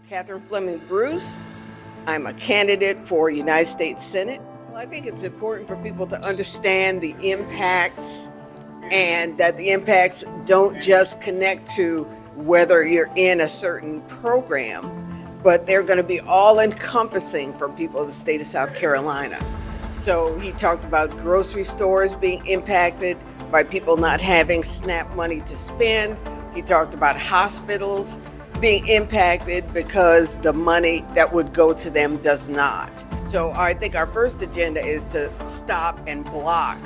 Catherine Fleming Bruce. I'm a candidate for United States Senate. Well, I think it's important for people to understand the impacts and that the impacts don't just connect to whether you're in a certain program, but they're going to be all encompassing for people in the state of South Carolina. So he talked about grocery stores being impacted by people not having SNAP money to spend. He talked about hospitals being impacted because the money that would go to them does not. So I think our first agenda is to stop and block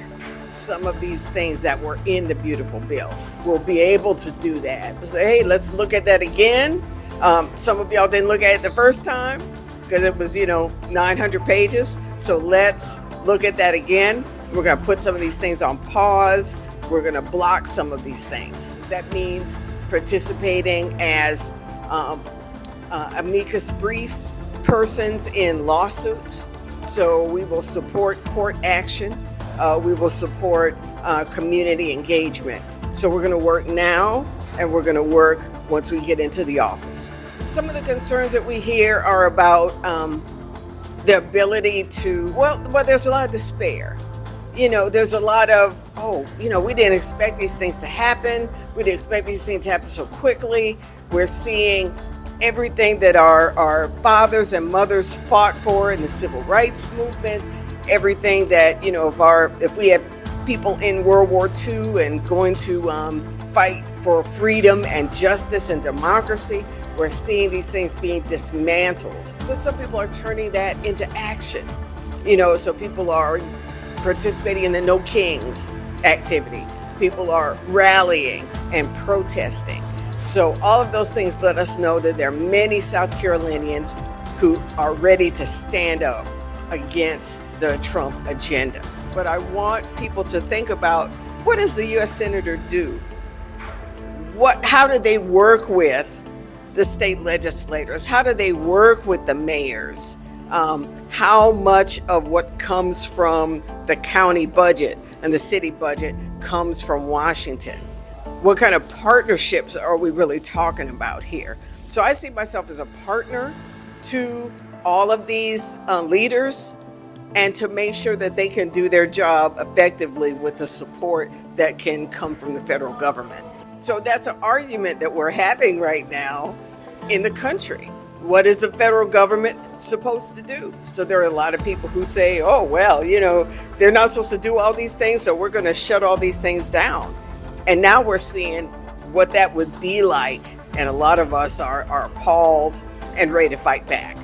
some of these things that were in the beautiful bill. We'll be able to do that. We'll say, hey, let's look at that again. Some of y'all didn't look at it the first time because it was, 900 pages. So let's look at that again. We're going to put some of these things on pause. We're going to block some of these things. That means participating as amicus brief persons in lawsuits. So we will support court action. We will support community engagement. So we're going to work now and we're going to work once we get into the office. Some of the concerns that we hear are about the ability to, well, there's a lot of despair. There's a lot of, we didn't expect these things to happen. We didn't expect these things to happen so quickly. We're seeing everything that our fathers and mothers fought for in the civil rights movement, everything that, if we had people in World War II and going to fight for freedom and justice and democracy, we're seeing these things being dismantled. But some people are turning that into action, so people are participating in the No Kings activity. People are rallying and protesting. So all of those things let us know that there are many South Carolinians who are ready to stand up against the Trump agenda. But I want people to think about, what does the U.S. Senator do? How do they work with the state legislators? How do they work with the mayors? How much of what comes from the county budget and the city budget comes from Washington? What kind of partnerships are we really talking about here? So I see myself as a partner to all of these leaders and to make sure that they can do their job effectively with the support that can come from the federal government. So that's an argument that we're having right now in the country. What is the federal government supposed to do? So there are a lot of people who say, they're not supposed to do all these things, so we're going to shut all these things down. And now we're seeing what that would be like, and a lot of us are appalled and ready to fight back.